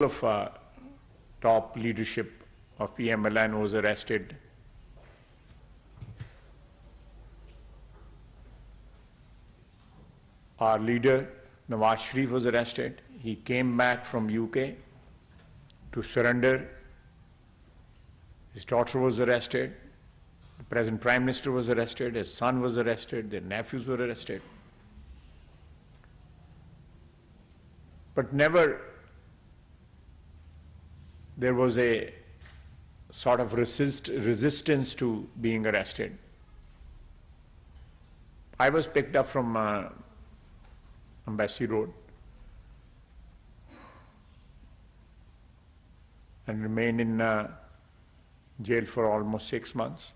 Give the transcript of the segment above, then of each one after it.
of top leadership of PMLN was arrested. Our leader, Nawaz was arrested. He came back from UK to surrender. His daughter was arrested. The present Prime Minister was arrested. His son was arrested. Their nephews were arrested. But never there was a sort of resistance to being arrested. I was picked up from Embassy Road and remained in jail for almost 6 months.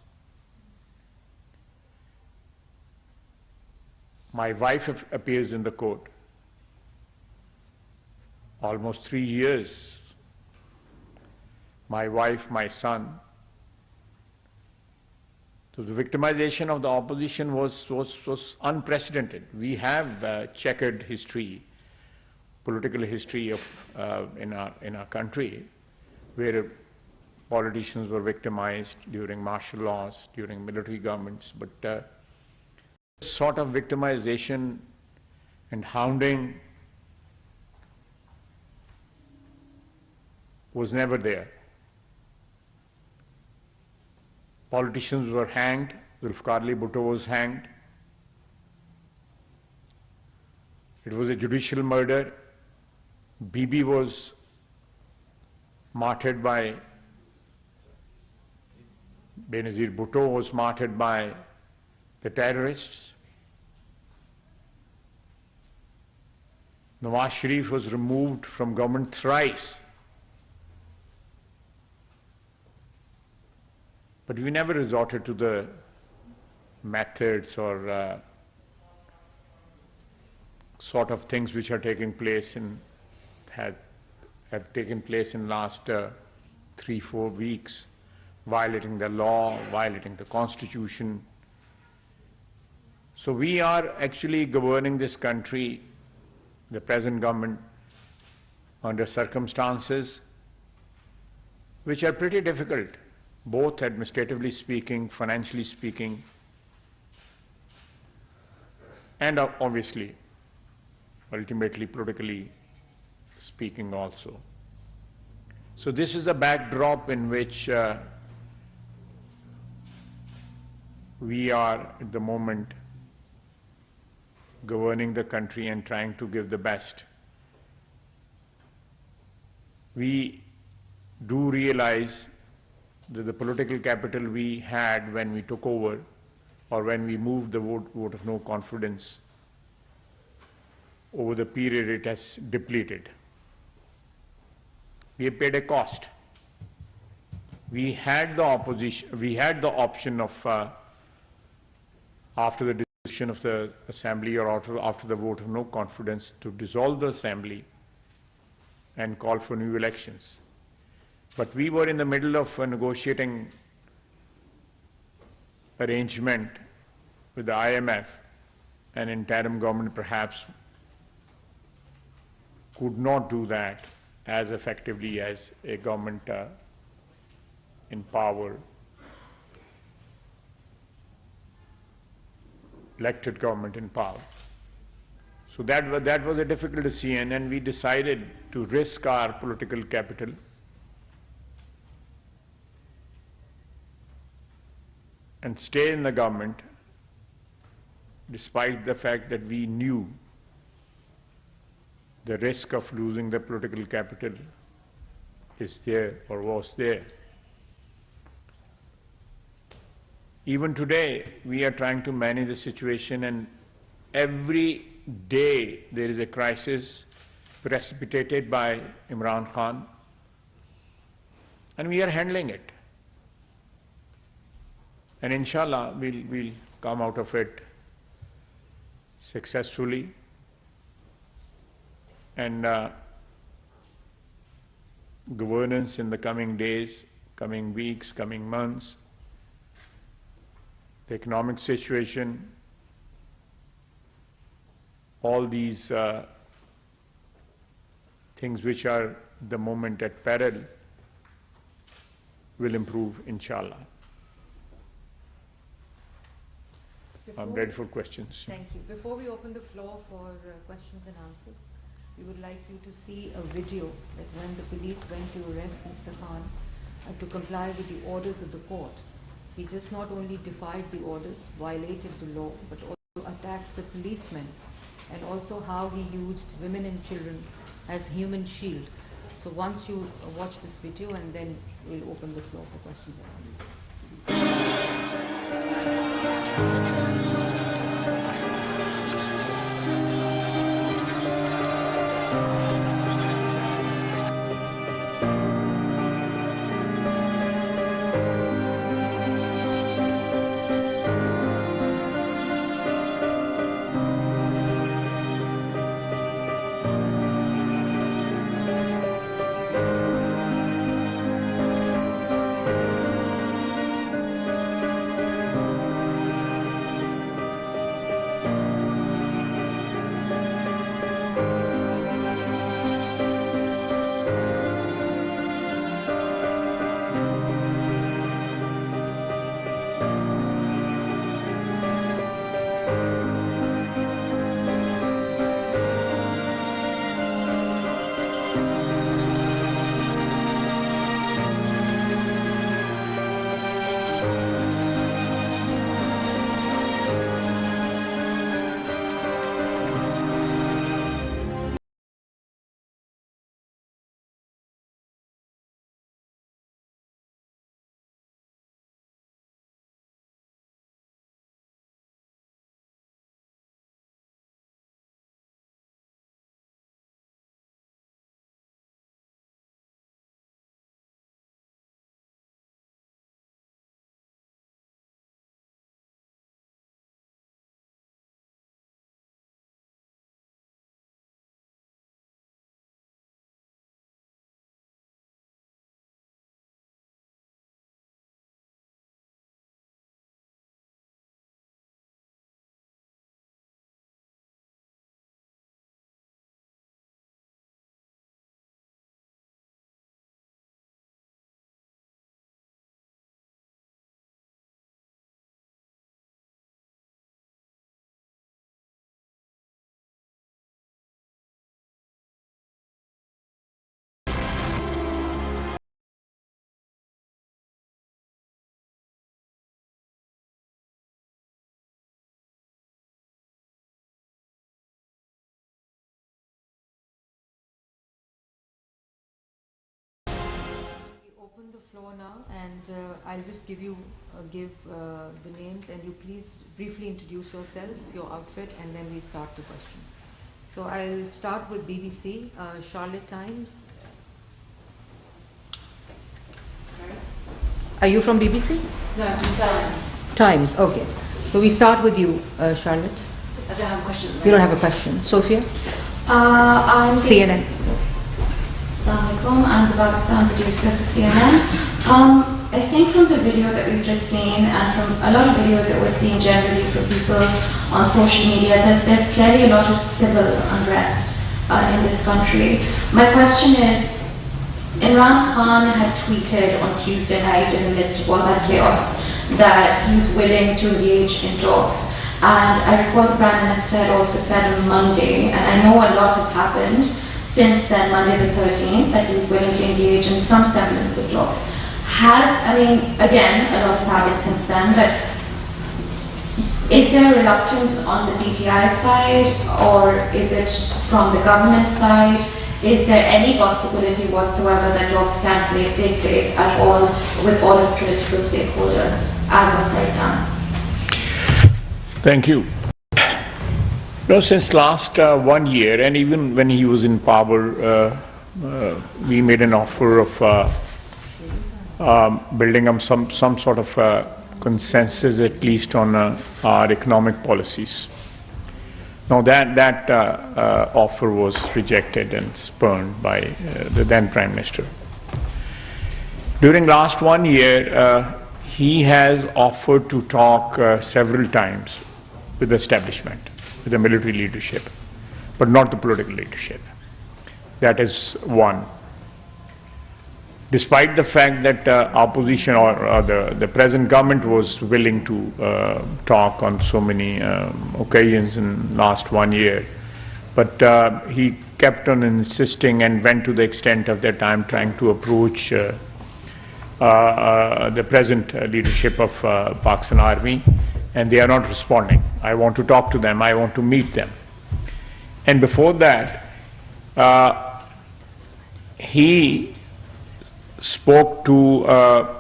My wife appears in the court. Almost 3 years. My wife, my son. So the victimization of the opposition was unprecedented. We have checkered history, political history of in our country, where politicians were victimized during martial laws, during military governments. But this sort of victimization and hounding was never there. Politicians were hanged. Bhutto was hanged. It was a judicial murder. Bibi was martyred by Benazir Bhutto was martyred by the terrorists. Nawaz was removed from government thrice. But we never resorted to the methods or sort of things which are taking place and have taken place in last 3-4 weeks, violating the law, violating the Constitution. So we are actually governing this country, the present government, under circumstances which are pretty difficult, both administratively speaking, financially speaking, and obviously, ultimately, politically speaking also. So this is a backdrop in which we are at the moment governing the country and trying to give the best. We do realize that the political capital we had when we took over or when we moved the vote of no confidence, over the period it has depleted. We have paid a cost. We had the option of, after the decision of the assembly or after the vote of no confidence, to dissolve the assembly and call for new elections. But we were in the middle of a negotiating arrangement with the IMF, and interim government perhaps could not do that as effectively as a government in power, elected government in power. So that was a difficult decision, and we decided to risk our political capital and stay in the government despite the fact that we knew the risk of losing the political capital is there or was there. Even today, we are trying to manage the situation, and every day there is a crisis precipitated by Imran Khan, and we are handling it. And inshallah, we'll come out of it successfully. And governance in the coming days, coming weeks, coming months, the economic situation, all these things which are the moment at peril will improve, inshallah. I'm ready for questions. Thank you. Before we open the floor for questions and answers, we would like you to see a video that when the police went to arrest Mr. Khan to comply with the orders of the court, he just not only defied the orders, violated the law, but also attacked the policemen, and also how he used women and children as human shield. So once you watch this video, and then we'll open the floor for questions and answers. Open the floor now, and I'll just give the names, and you please briefly introduce yourself, your outfit, and then we start the question. So I'll start with BBC, Charlotte Times. Sorry? Are you from BBC? No, Times. Times, okay. So we start with you, Charlotte. I don't have a question. You don't have a question. Sophia? I'm CNN. Assalamualaikum. I'm the Pakistan producer for CNN. I think from the video that we've just seen, and from a lot of videos that we're seeing generally from people on social media, there's clearly a lot of civil unrest in this country. My question is, Imran Khan had tweeted on Tuesday night in the midst of all that chaos that he's willing to engage in talks. And I recall the Prime Minister had also said on Monday, and I know a lot has happened since then, Monday the 13th, that he was willing to engage in some semblance of talks. Again, a lot has happened since then, but is there reluctance on the PTI side, or is it from the government side? Is there any possibility whatsoever that talks can take place at all with all of political stakeholders as of right now? Thank you. No, since last 1 year, and even when he was in power, we made an offer of building up some sort of consensus, at least on our economic policies. Now that offer was rejected and spurned by the then Prime Minister. During last 1 year, he has offered to talk several times with the establishment, with the military leadership, but not the political leadership. That is one. despite the fact that opposition or the present government was willing to talk on so many occasions in last 1 year. But he kept on insisting and went to the extent of that time trying to approach the present leadership of Pakistan Army, and they are not responding. I want to talk to them, I want to meet them. And before that, he spoke to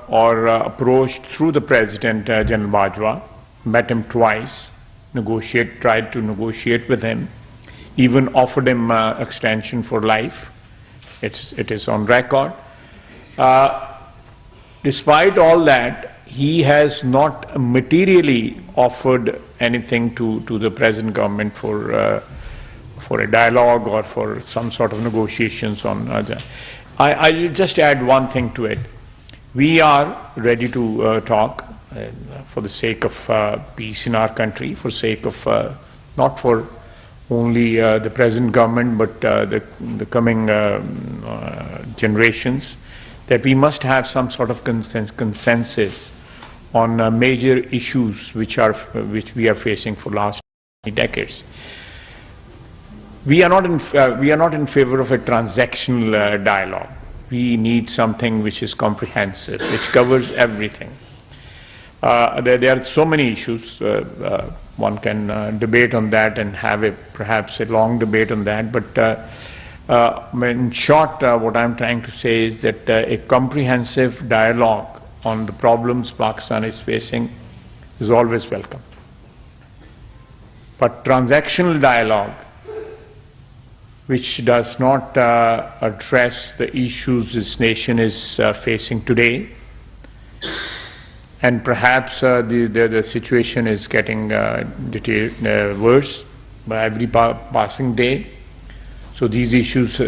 or approached through the President, General Bajwa, met him twice, tried to negotiate with him, even offered him extension for life. It is on record. Despite all that, he has not materially offered anything to the present government for a dialogue or for some sort of negotiations on I'll just add one thing to it. We are ready to talk for the sake of peace in our country, for sake of not for only the present government, but the coming generations, that we must have some sort of consensus on major issues which we are facing for last decades. We are not in favor of a transactional dialogue. We need something which is comprehensive, which covers everything. There are so many issues. One can debate on that and have perhaps a long debate on that. But in short, what I'm trying to say is that a comprehensive dialogue on the problems Pakistan is facing is always welcome. But transactional dialogue, which does not address the issues this nation is facing today, and perhaps the situation is getting worse by every passing day. So these issues,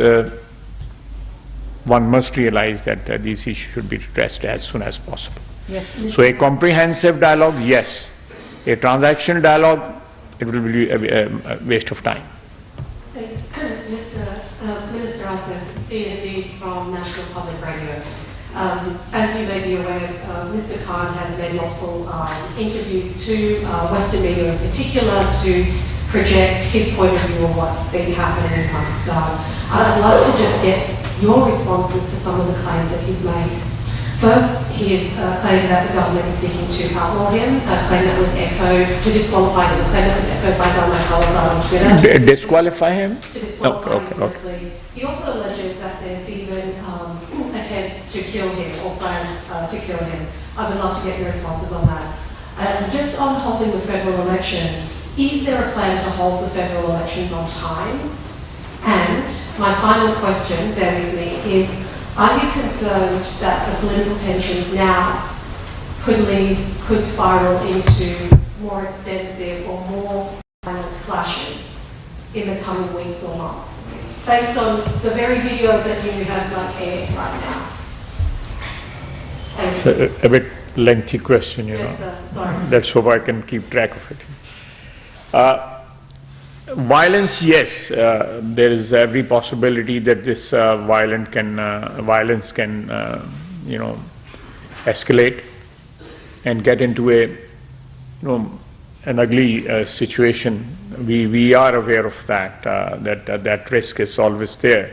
one must realize that these issues should be addressed as soon as possible. Yes. So a comprehensive dialogue, yes. A transactional dialogue, it will be a waste of time. Minister Asif, D&D from National Public Radio. As you may be aware, Mr. Khan has made multiple interviews to Western media in particular to project his point of view of what's been happening in Pakistan. I'd love to just get your responses to some of the claims that he's made. First, he has claimed that the government is seeking to outlaw him, a claim that was echoed, to disqualify him, a claim that was echoed by Zalmay Khalilzad on Twitter. Disqualify him? To disqualify him okay. directly. He also alleges that there's even attempts to kill him or plans to kill him. I would love to get your responses on that. Just on holding the federal elections, is there a plan to hold the federal elections on time? And my final question, bear with me, is are you concerned that the political tensions now could spiral into more extensive or more violent clashes in the coming weeks or months, based on the very videos that you have aired right now? It's a bit lengthy question, you know. Yes, sir. Sorry. Let's hope I can keep track of it. Violence, yes, there is every possibility that this violence can, escalate and get into an ugly situation. We are aware of that. That risk is always there,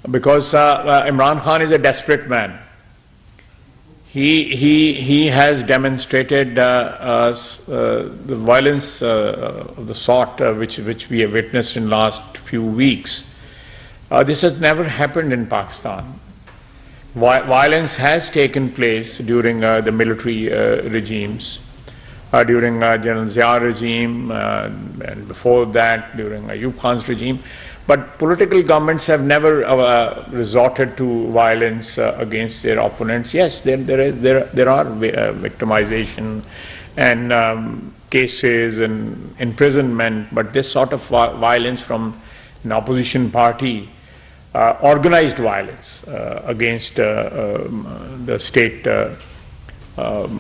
because Imran Khan is a desperate man. He has demonstrated the violence of the sort which we have witnessed in the last few weeks. This has never happened in Pakistan. Violence has taken place during the military regimes, during General Zia's regime, and before that during Ayub Khan's regime. But political governments have never resorted to violence against their opponents. Yes, there are victimization and cases and imprisonment, but this sort of violence from an opposition party, organized violence against the state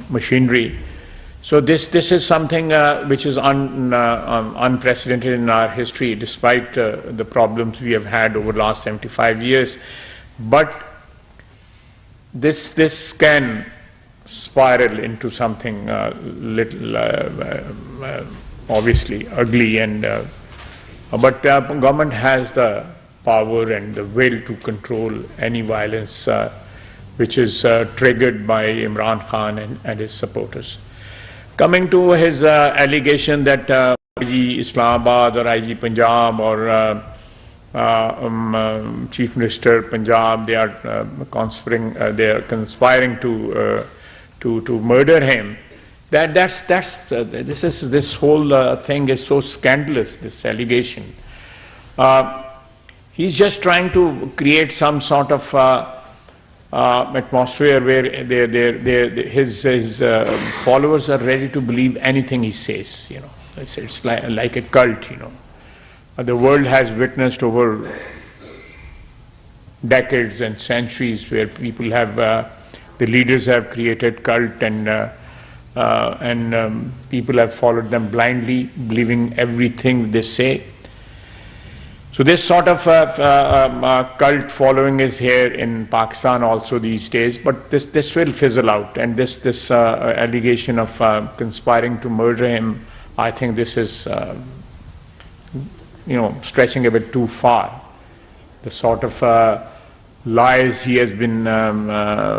machinery. So this is something which is unprecedented in our history, despite the problems we have had over the last 75 years. But this can spiral into something little obviously ugly, and but government has the power and the will to control any violence which is triggered by Imran Khan and his supporters. Coming to his allegation that IG Islamabad or IG Punjab or Chief Minister Punjab, they are conspiring to murder him. This whole thing is so scandalous. This allegation. He's just trying to create some sort of atmosphere where his followers are ready to believe anything he says. You know, it's like a cult. You know, the world has witnessed over decades and centuries where people have, the leaders have created cult, and people have followed them blindly, believing everything they say. So this sort of cult following is here in Pakistan also these days, but this will fizzle out, and this allegation of conspiring to murder him, I think this is stretching a bit too far. The sort of lies he has been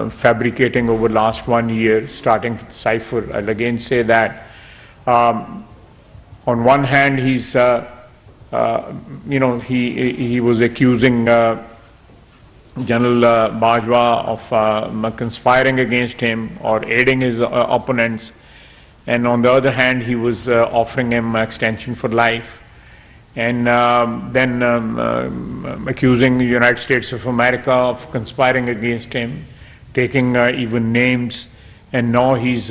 fabricating over the last 1 year, starting with Cypher. I'll again say that on one hand he's he was accusing General Bajwa of conspiring against him or aiding his opponents, and on the other hand he was offering him extension for life, and then accusing the United States of America of conspiring against him, taking even names, and now he's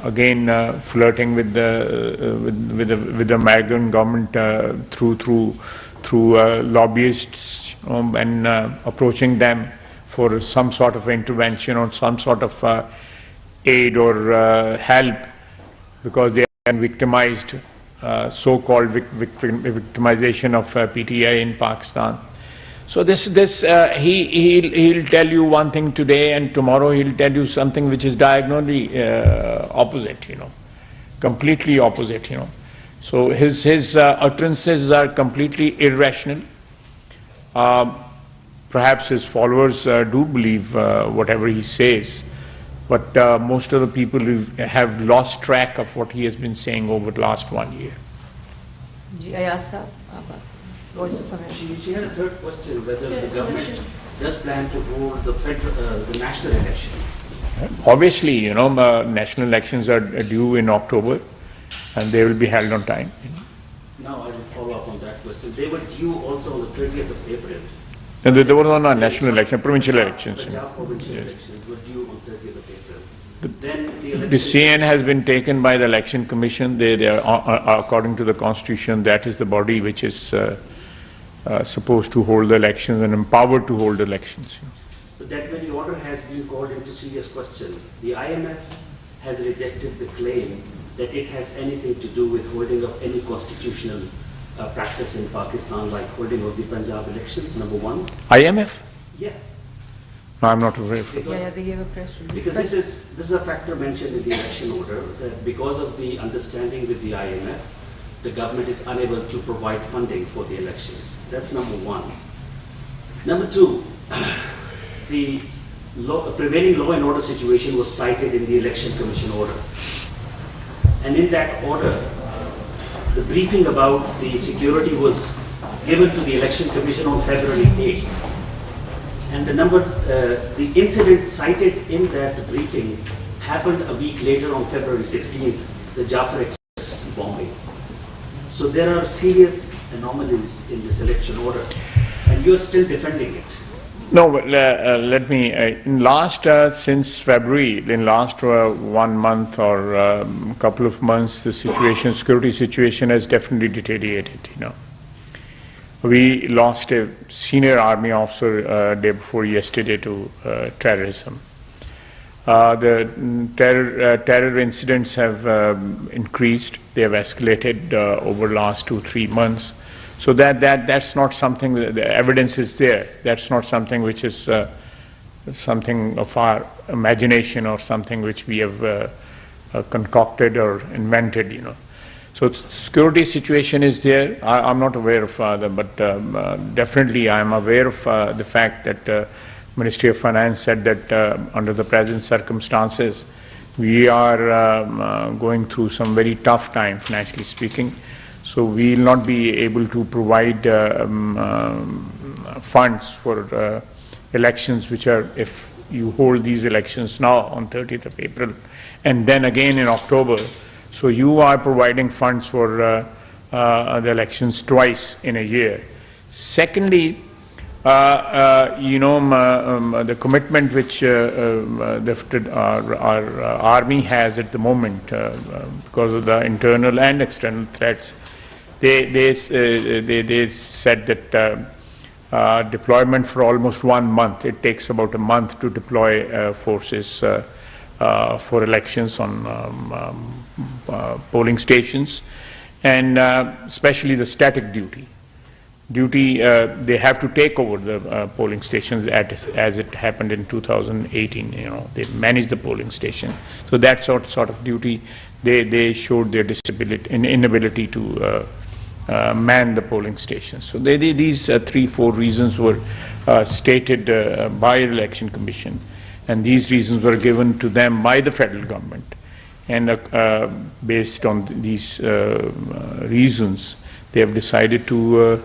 again flirting with the American government through lobbyists, and approaching them for some sort of intervention or some sort of aid or help, because they are victimized, so-called victimization of PTI in Pakistan. So he'll tell you one thing today, and tomorrow he'll tell you something which is diagonally opposite, completely opposite, So his utterances are completely irrational. Perhaps his followers do believe whatever he says, but most of the people have lost track of what he has been saying over the last 1 year. Aijaz, Voice of America. She had a third question, whether the government does plan to hold the national elections. Obviously, national elections are due in October, and they will be held on time. Now I will follow up on that question. They were due also on the 30th of April. And there were no national elections, provincial elections. Punjab provincial elections were due on 30th of April. Then the CN has been taken by the Election Commission. They are, according to the Constitution, that is the body which is supposed to hold the elections and empowered to hold elections. But that very order has been called into serious question. The IMF has rejected the claim that it has anything to do with holding of any constitutional practice in Pakistan, like holding of the Punjab elections, number one. IMF? Yeah. No, I'm not aware of it. Yeah, they gave a press release. Because this is a factor mentioned in the election order, that because of the understanding with the IMF, the government is unable to provide funding for the elections. That's number one. Number two, the prevailing law and order situation was cited in the Election Commission order. And in that order, the briefing about the security was given to the Election Commission on February 8th. And the incident cited in that briefing happened a week later on February 16th, the Jafar Express bombing. So there are serious anomalies in this election order, and you are still defending it. No, but let me, since February, in last 1 month or couple of months, the security situation has definitely deteriorated, We lost a senior army officer day before yesterday to terrorism. The terror incidents have increased. They have escalated over the last 2-3 months. So that's not something. The evidence is there. That's not something which is something of our imagination or something which we have concocted or invented, you know. So security situation is there. I'm not aware of but definitely I'm aware of the fact that Ministry of Finance said that under the present circumstances, we are going through some very tough time, financially speaking. So we will not be able to provide funds for elections, which are, if you hold these elections now on 30th of April, and then again in October. So you are providing funds for the elections twice in a year. Secondly, the commitment which our army has at the moment because of the internal and external threats, they said that deployment for almost 1 month. It takes about a month to deploy forces for elections on polling stations, and especially the static duty. They have to take over the polling stations as it happened in 2018. You know, they manage the polling station. So that sort of duty, they showed their inability to man the polling stations. So these 3-4 reasons were stated by the Election Commission, and these reasons were given to them by the federal government. And based on these reasons, they have decided to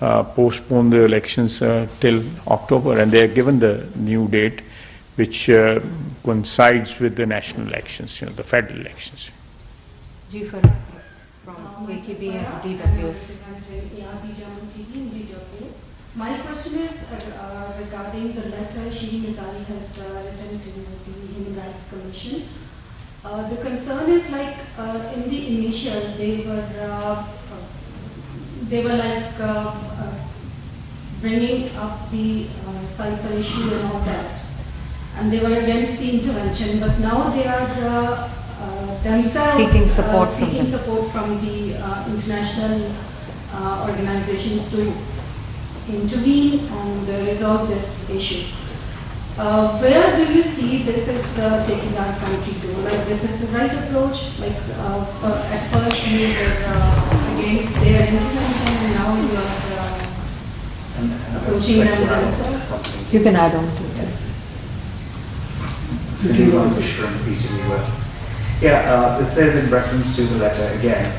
postpone the elections till October, and they are given the new date, which coincides with the national elections, you know, the federal elections. Jifar from VKB and DW. My question is regarding the letter Shiri Mizani has written to the Human Rights Commission. The concern is like in the initial they were like bringing up the cipher issue and all that, and they were against the intervention. But now they are themselves seeking support from the international organizations to intervene and resolve this issue. Where do you see this is taking our country to? Like, this is the right approach? Like, at first you were against their intervention, and now you are approaching them themselves? You can add on to that. Yeah, this says in reference to the letter again.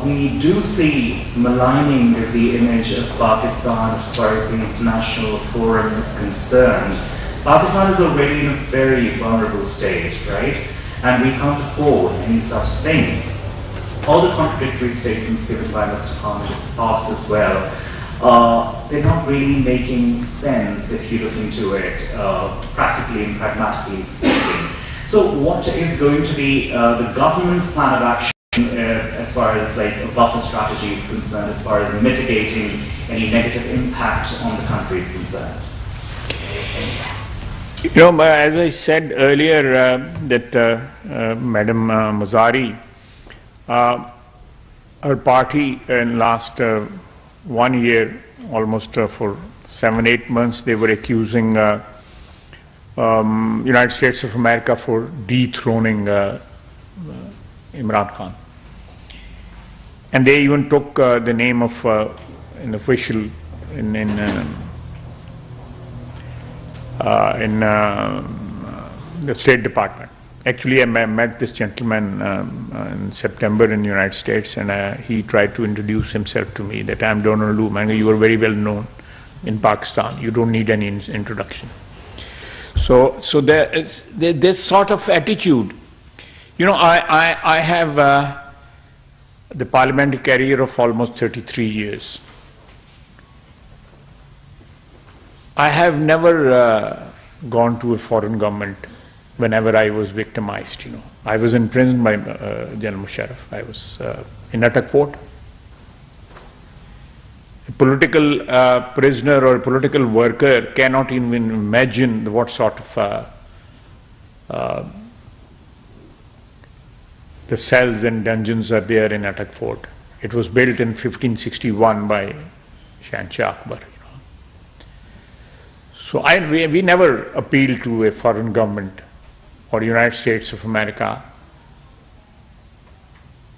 We do see maligning the image of Pakistan as far as the international forum is concerned. Pakistan is already in a very vulnerable state, right? And we can't afford any such things. All the contradictory statements given by Mr. Khan in the past as well, they're not really making sense if you look into it, practically and pragmatically speaking. So what is going to be the government's plan of action as far as like a buffer strategy is concerned, as far as mitigating any negative impact on the country is concerned? You know, as I said earlier, that Madam Mazari, her party in last 1 year, almost for 7-8 months, they were accusing United States of America for dethroning Imran Khan. And they even took the name of an official in the State Department. Actually, I met this gentleman in September in the United States, and he tried to introduce himself to me, that I'm Donald Lu. You are very well known in Pakistan. You don't need any introduction. So there is this sort of attitude. You know, I have the parliamentary career of almost 33 years. I have never gone to a foreign government whenever I was victimized, you know. I was imprisoned by General Musharraf. I was in Atak Fort. A political prisoner or a political worker cannot even imagine what sort of the cells and dungeons are there in Atak Fort. It was built in 1561 by Shahanshah Akbar. So we never appeal to a foreign government or United States of America.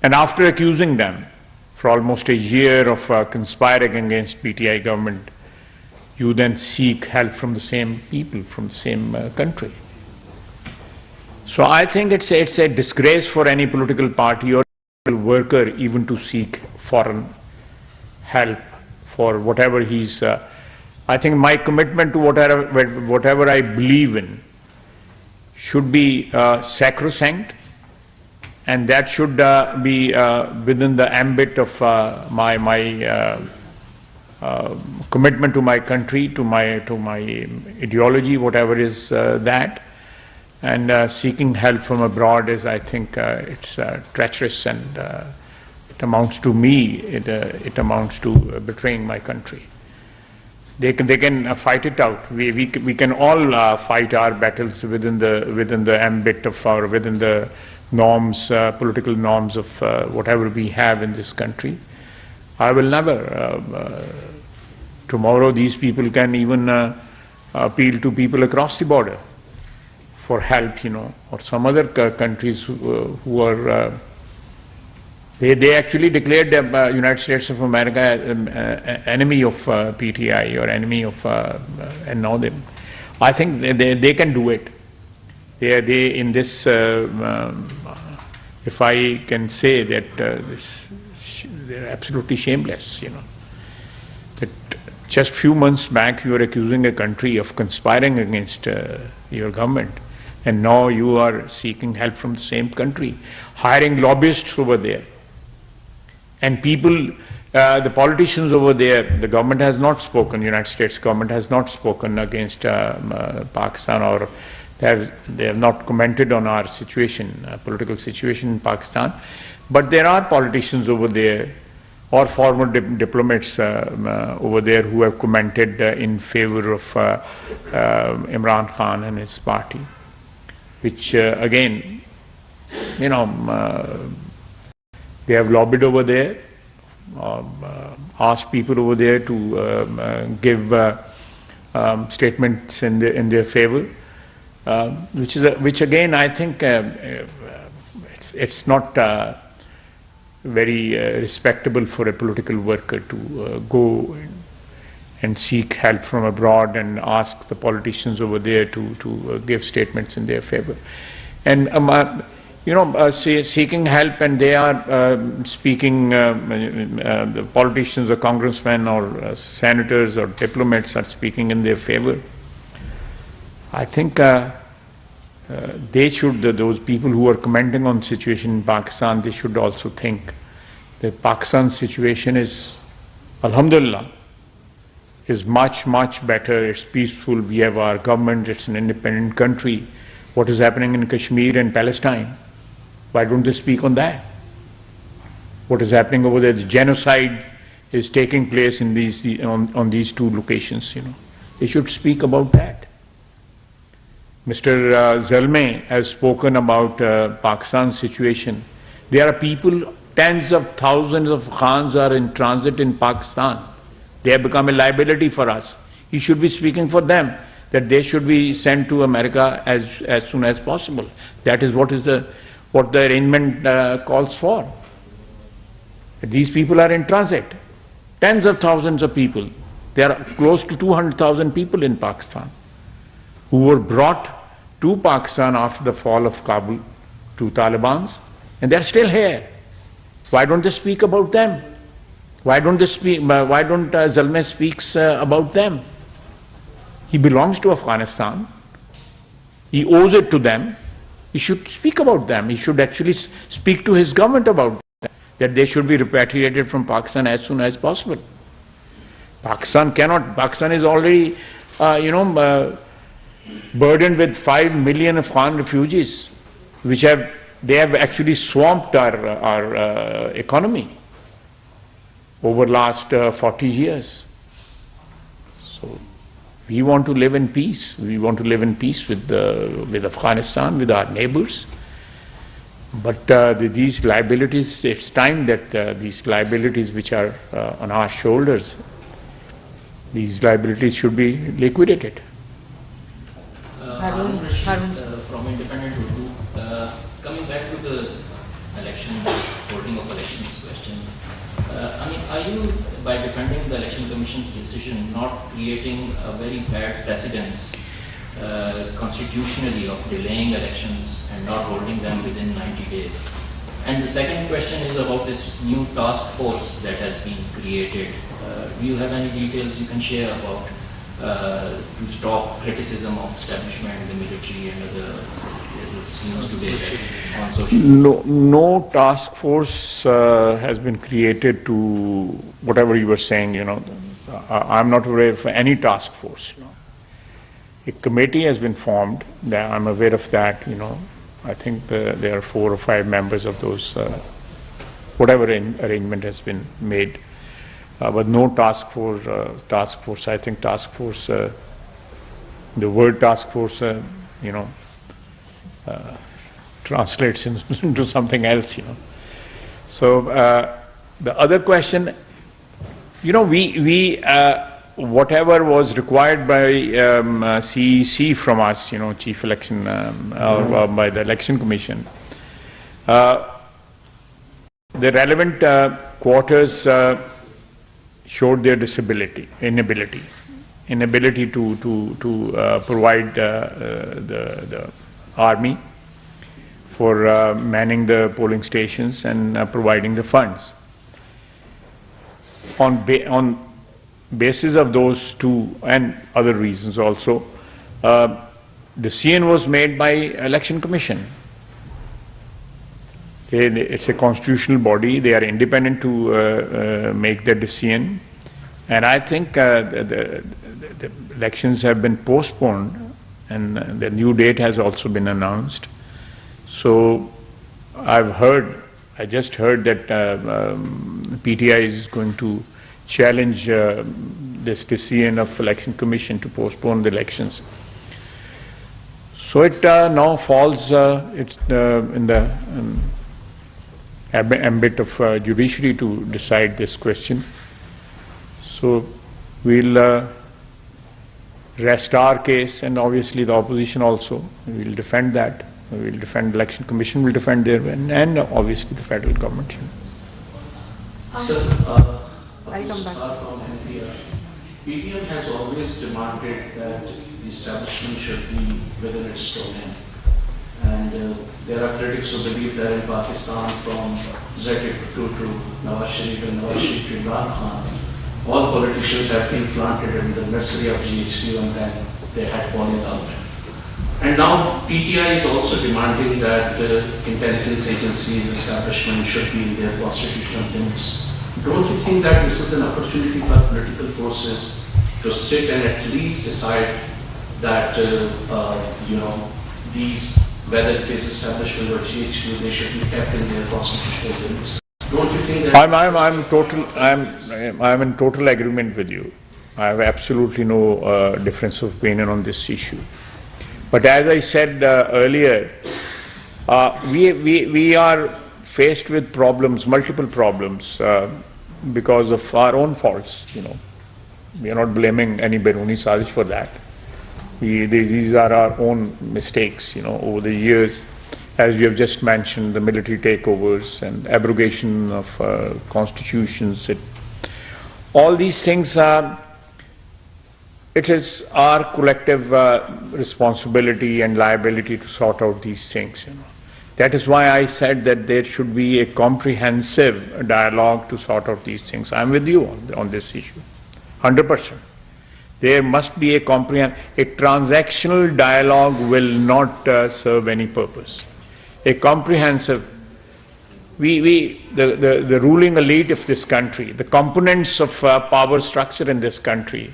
And after accusing them for almost a year of conspiring against PTI government, you then seek help from the same people, from the same country. So I think it's a disgrace for any political party or worker even to seek foreign help for whatever he's. I think my commitment to whatever I believe in should be sacrosanct, and that should be within the ambit of my commitment to my country, to my ideology, whatever is that. And seeking help from abroad is, I think, it's treacherous, and it amounts to me. It amounts to betraying my country. They can fight it out. We can all fight our battles within the ambit of within the norms, political norms of whatever we have in this country. I will never. Tomorrow, these people can even appeal to people across the border for help, or some other countries who are. They actually declared the United States of America enemy of PTI or enemy of, and now they. I think they can do it. They in this. If I can say that they're absolutely shameless, That just few months back you were accusing a country of conspiring against your government, and now you are seeking help from the same country, hiring lobbyists over there. And people, the politicians over there, the government has not spoken, United States government has not spoken against Pakistan, or they have not commented on our situation, political situation in Pakistan. But there are politicians over there, or former diplomats over there, who have commented in favor of Imran Khan and his party, which again, they have lobbied over there, asked people over there to give statements in their favor, which again I think it's not very respectable for a political worker to go and seek help from abroad and ask the politicians over there to give statements in their favor. And seeking help, and they are speaking, the politicians or congressmen or senators or diplomats are speaking in their favor. I think they should, those people who are commenting on the situation in Pakistan, they should also think that Pakistan's situation is, alhamdulillah, is much, much better. It's peaceful. We have our government. It's an independent country. What is happening in Kashmir and Palestine? Why don't they speak on that? What is happening over there? The genocide is taking place in on these two locations. They should speak about that. Mr. Zalmay has spoken about Pakistan's situation. There are people, tens of thousands of Khans are in transit in Pakistan. They have become a liability for us. He should be speaking for them, that they should be sent to America as soon as possible. That is what the arrangement calls for. These people are in transit. Tens of thousands of people. There are close to 200,000 people in Pakistan who were brought to Pakistan after the fall of Kabul to Taliban's, and they're still here. Why don't they speak about them? Why don't Zalmay speaks about them? He belongs to Afghanistan. He owes it to them. He should speak about them. He should actually speak to his government about them, that they should be repatriated from Pakistan as soon as possible. Pakistan is already, burdened with 5 million Afghan refugees, they have actually swamped our economy over last 40 years. So we want to live in peace. We want to live in peace with Afghanistan, with our neighbors. But these liabilities, it's time that these liabilities which are on our shoulders, these liabilities should be liquidated. Commission's decision not creating a very bad precedence constitutionally of delaying elections and not holding them within 90 days? And the second question is about this new task force that has been created. Do you have any details you can share about to stop criticism of establishment, the military and other news today on social media? No task force has been created to whatever you were saying, I'm not aware of any task force, A committee has been formed, I'm aware of that, I think there are 4 or 5 members of those, whatever arrangement has been made, but no task force, I think task force, the word task force, translates into something else, So the other question, we whatever was required by CEC from us, Chief Election, or by the Election Commission, the relevant quarters showed their inability to provide the army for manning the polling stations and providing the funds. On basis of those two and other reasons also, the decision was made by Election Commission. It's a constitutional body, they are independent to make their decision, and I think the elections have been postponed and the new date has also been announced. So I just heard that PTI is going to challenge this decision of Election Commission to postpone the elections. So it now falls in the ambit of judiciary to decide this question. So we'll rest our case, and obviously the opposition also will defend that. We'll defend Election Commission, will defend their, and obviously the federal government. Sir, I'll come back. from NPR. PPM has always demanded that the establishment should be within its domain. And there are critics who believe that in Pakistan, from Bhutto to Nawaz Sharif and Nawaz Sharif to Imran Khan, all politicians have been planted in the nursery of GHQ and then they had fallen out. And now PTI is also demanding that intelligence agencies establishment should be in their constitutional limits. Don't you think that this is an opportunity for political forces to sit and at least decide that, these, whether it is establishment or GHQ, they should be kept in their constitutional limits? Don't you think that... I'm in total agreement with you. I have absolutely no difference of opinion on this issue. But as I said earlier, we are faced with problems, multiple problems, because of our own faults. We are not blaming any Biruni Sazish for that. These are our own mistakes. Over the years, as you have just mentioned, the military takeovers and abrogation of constitutions. All these things are. It is our collective responsibility and liability to sort out these things. That is why I said that there should be a comprehensive dialogue to sort out these things. I'm with you on this issue, 100%. There must be a transactional dialogue will not serve any purpose. A comprehensive, the ruling elite of this country, the components of power structure in this country,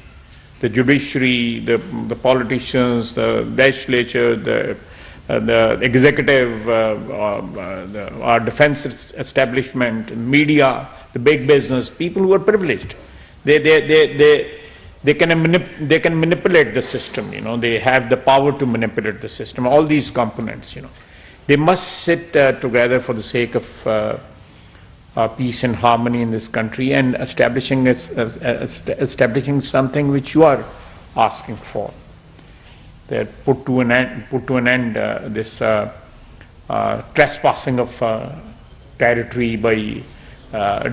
the judiciary, the politicians, the legislature, the executive, our defense establishment, media, the big business, people who are privileged. They can manipulate the system. They have the power to manipulate the system. All these components. They must sit together for the sake of peace and harmony in this country and establishing something which you are asking for. That put to an end this trespassing of territory by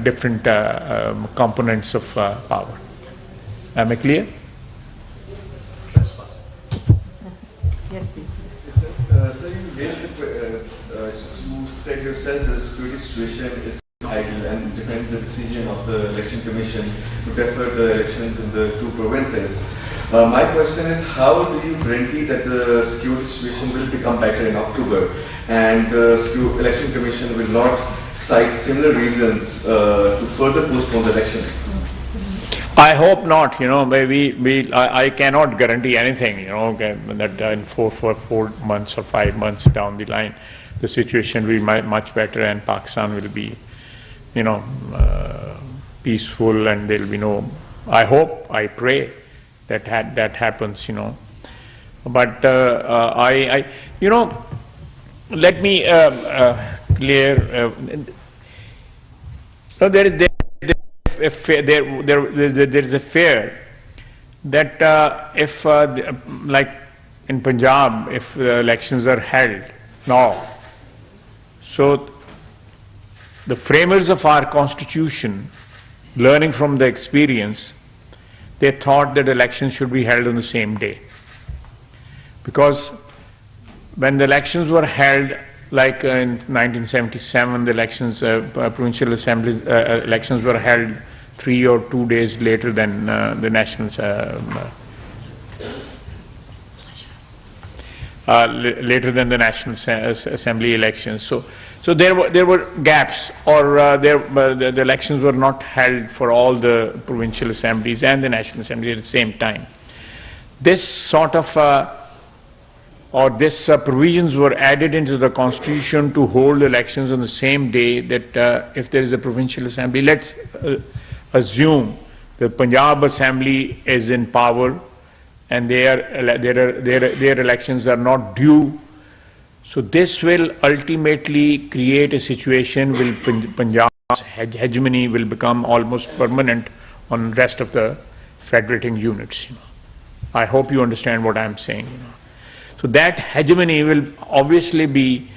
different components of power. Am I clear? Yes, please. Sir, you raised you said yourself the security situation is ideal and defend the decision of the election commission to defer the elections in the two provinces. My question is, how do you guarantee that the security situation will become better in October and the election commission will not cite similar reasons to further postpone the elections? I hope not, maybe I cannot guarantee anything, that in 4 months or 5 months down the line, the situation will be much better and Pakistan will be, peaceful and there will be no, I hope, I pray that that happens, But let me clear, there is a fear that if, like in Punjab, if the elections are held now, so the framers of our constitution, learning from the experience, they thought that elections should be held on the same day. Because when the elections were held, like in 1977, the elections, provincial assembly elections were held 3 or 2 days later than the national, later than the National Assembly elections. So there were gaps, or the elections were not held for all the provincial assemblies and the National Assembly at the same time. This sort of provisions were added into the constitution to hold elections on the same day, that if there is a provincial assembly, let's assume the Punjab assembly is in power and their elections are not due. So this will ultimately create a situation where Punjab's hegemony will become almost permanent on the rest of the federating units. I hope you understand what I'm saying. So that hegemony will obviously be,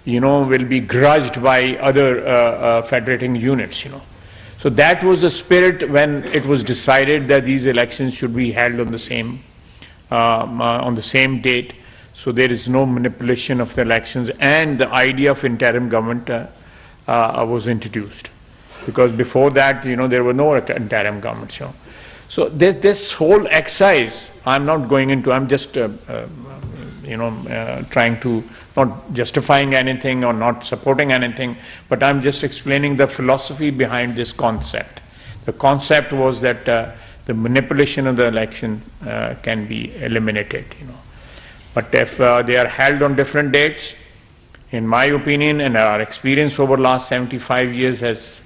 will be grudged by other federating units. So that was the spirit when it was decided that these elections should be held on the same date. So there is no manipulation of the elections, and the idea of interim government was introduced, because before that, there were no interim governments. So this whole exercise, I'm not going into. I'm just trying to, not justifying anything or not supporting anything, but I'm just explaining the philosophy behind this concept. The concept was that the manipulation of the election can be eliminated. But if they are held on different dates, in my opinion and our experience over the last 75 years has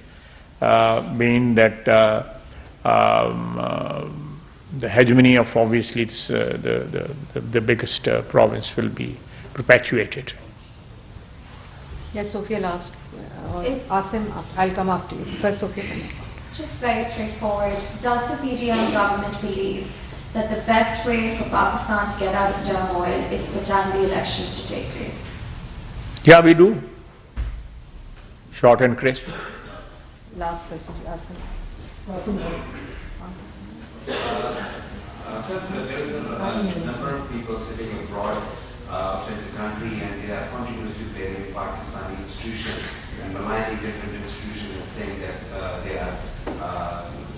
been that the hegemony of obviously the biggest province will be perpetuated. Yes, Sophia last. Asim, I'll come after you. First, Sophia. Just very straightforward. Does the PDM government believe that the best way for Pakistan to get out of turmoil is for timely elections to take place? Yeah, we do. Short and crisp. Last question, Asim. Sir, there is a number of people sitting abroad outside the country, and they are continuously blaming Pakistani institutions and maligning different institutions and saying that they are,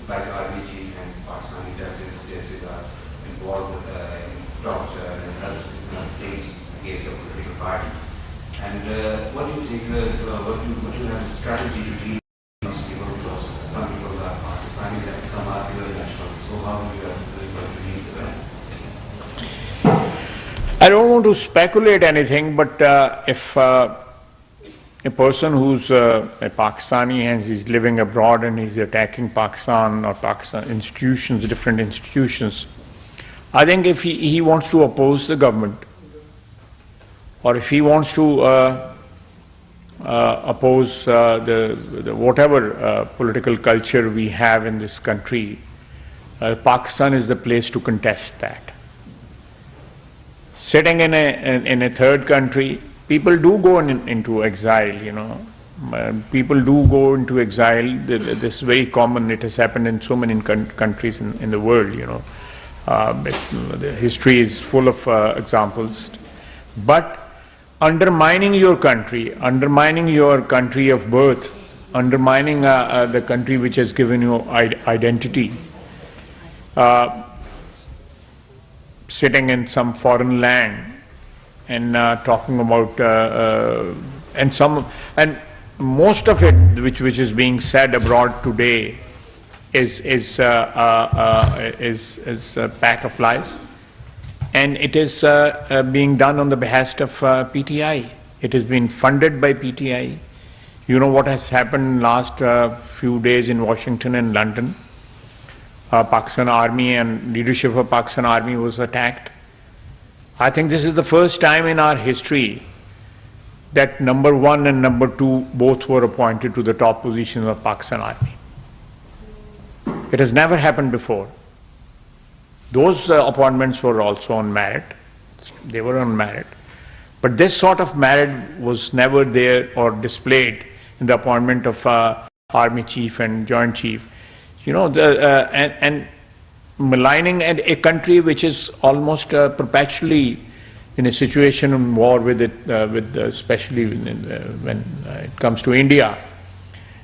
like RBG and Pakistani intelligence agencies are involved in torture and other things against a political party. And what do you think, what do you have a strategy to deal with those people, because some people are Pakistanis and some are dual national. So how do you have to deal with them? I don't want to speculate anything, but if a person who's a Pakistani and he's living abroad and he's attacking Pakistan or Pakistan institutions, different institutions, I think if he wants to oppose the government, or if he wants to oppose the whatever political culture we have in this country, Pakistan is the place to contest that. Sitting in a third country, people do go into exile, People do go into exile. This is very common. It has happened in so many countries in the world, you know. The history is full of examples. But undermining your country of birth, undermining the country which has given you identity, sitting in some foreign land and talking about and most of it which is being said abroad today is a pack of lies, and it is being done on the behest of PTI. It has been funded by PTI. You know what has happened last few days in Washington and London. Pakistan Army and leadership of Pakistan Army was attacked. I think this is the first time in our history that number 1 and number 2 both were appointed to the top positions of Pakistan Army. It has never happened before. Those appointments were also on merit. They were on merit. But this sort of merit was never there or displayed in the appointment of Army Chief and Joint Chief. You know, and maligning a country which is almost perpetually in a situation of war with it, especially when it comes to India,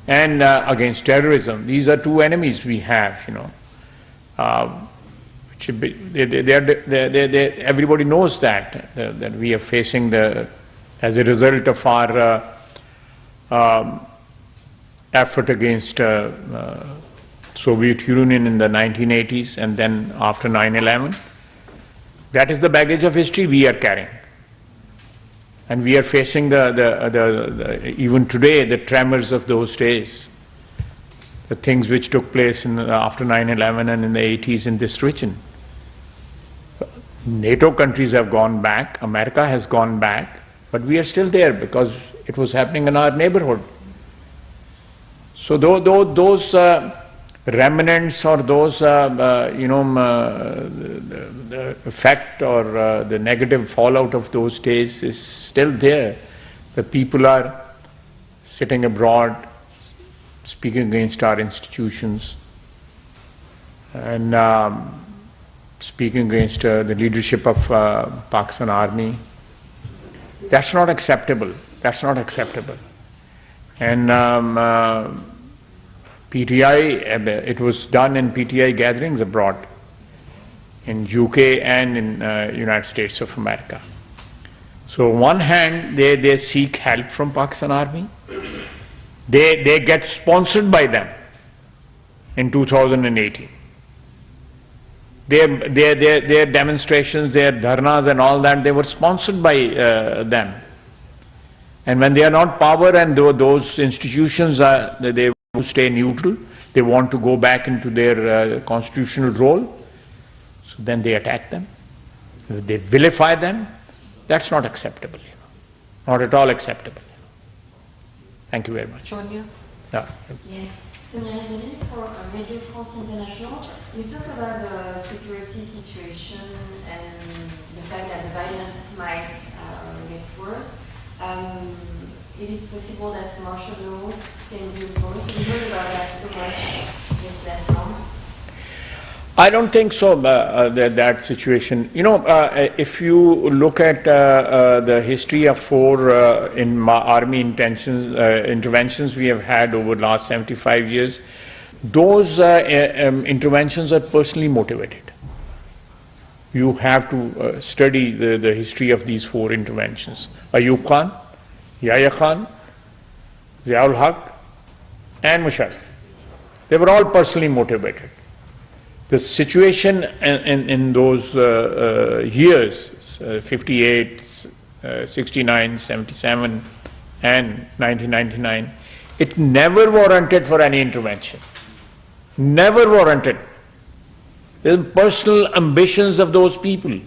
and against terrorism. These are two enemies we have, you know. Everybody knows that we are facing as a result of our effort against Soviet Union in the 1980s and then after 9/11. That is the baggage of history we are carrying. And we are facing even today, the tremors of those days, the things which took place after 9/11 and in the 80s in this region. NATO countries have gone back, America has gone back, but we are still there because it was happening in our neighborhood. So those remnants or those, the effect or the negative fallout of those days is still there. The people are sitting abroad, speaking against our institutions, and speaking against the leadership of Pakistan Army. That's not acceptable. That's not acceptable. And PTI, it was done in PTI gatherings abroad, in UK and in United States of America. So on one hand, they seek help from Pakistan Army. They get sponsored by them in 2018. Their demonstrations, their dharnas and all that, they were sponsored by them. And when they are not power and those institutions, they want to stay neutral, they want to go back into their constitutional role, so then they attack them. They vilify them. That's not acceptable, you know. Not at all acceptable. Thank you very much. Sonia? Yeah. Yes. Sonia Zeli for Radio France International. You talk about the security situation and the fact that the violence might get worse. Is it possible that martial law can be imposed? We heard about that so much this last month. I don't think so, that situation. You know, if you look at the history of 4 army interventions we have had over the last 75 years, those interventions are personally motivated. You have to study the history of these 4 interventions. Ayub Khan, Yahya Khan, Ziaul Haq, and Musharraf. They were all personally motivated. The situation in those years, 58, 69, 77, and 1999, it never warranted for any intervention. Never warranted. The personal ambitions of those people,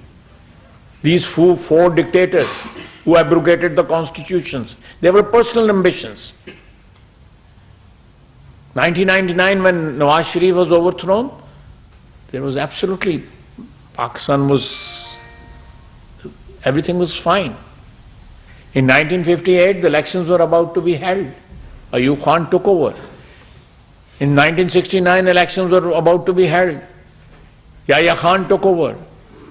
these 4 dictators who abrogated the constitutions, they were personal ambitions. 1999, when Nawaz Sharif was overthrown, there was absolutely, Pakistan was, everything was fine. In 1958, the elections were about to be held. Ayub Khan took over. In 1969, elections were about to be held. Yahya Khan took over.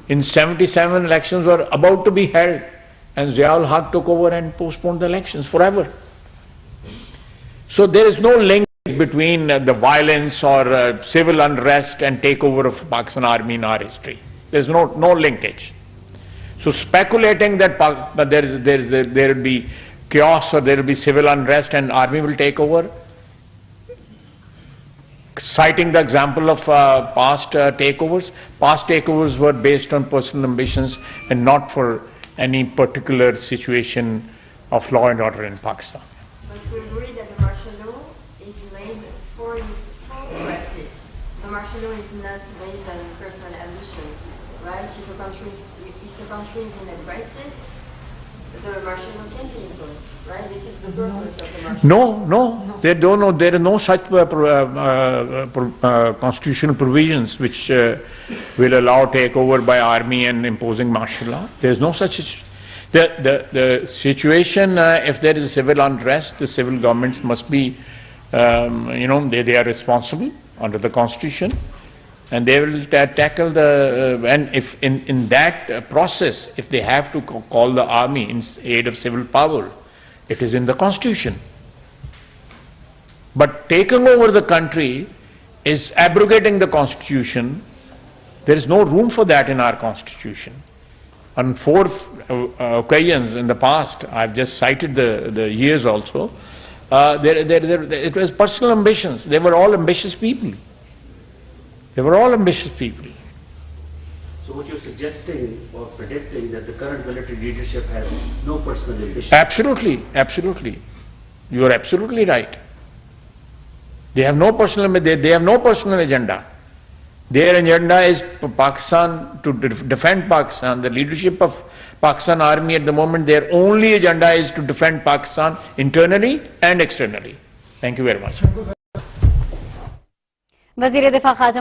In 77, elections were about to be held. And Ziaul Haq took over and postponed the elections forever. So there is no link between the violence or civil unrest and takeover of Pakistan Army in our history. There is no linkage. So speculating that there will be chaos or there will be civil unrest and army will take over, citing the example of past takeovers were based on personal ambitions and not for any particular situation of law and order in Pakistan. But we agree that the martial law is made for crisis. The martial law is not based on personal ambitions, right? If a country is in a crisis, the martial law can be imposed, right? This is the purpose of the martial law. No, there are no such constitutional provisions which will allow takeover by army and imposing martial law. There is no such. The situation, if there is civil unrest, the civil governments must be, they are responsible under the constitution, and they will tackle the, and if in that process, if they have to call the army in aid of civil power, it is in the constitution. But taking over the country is abrogating the constitution. There is no room for that in our constitution. On 4 occasions in the past, I've just cited the years also, it was personal ambitions. They were all ambitious people. They were all ambitious people. So what you're suggesting or predicting that the current military leadership has no personal ambition? Absolutely. You are absolutely right. They have no personal agenda. Their agenda is for Pakistan, to defend Pakistan. The leadership of Pakistan Army at the moment, their only agenda is to defend Pakistan internally and externally. Thank you very much. वज़ीर दिफा ख़ाजा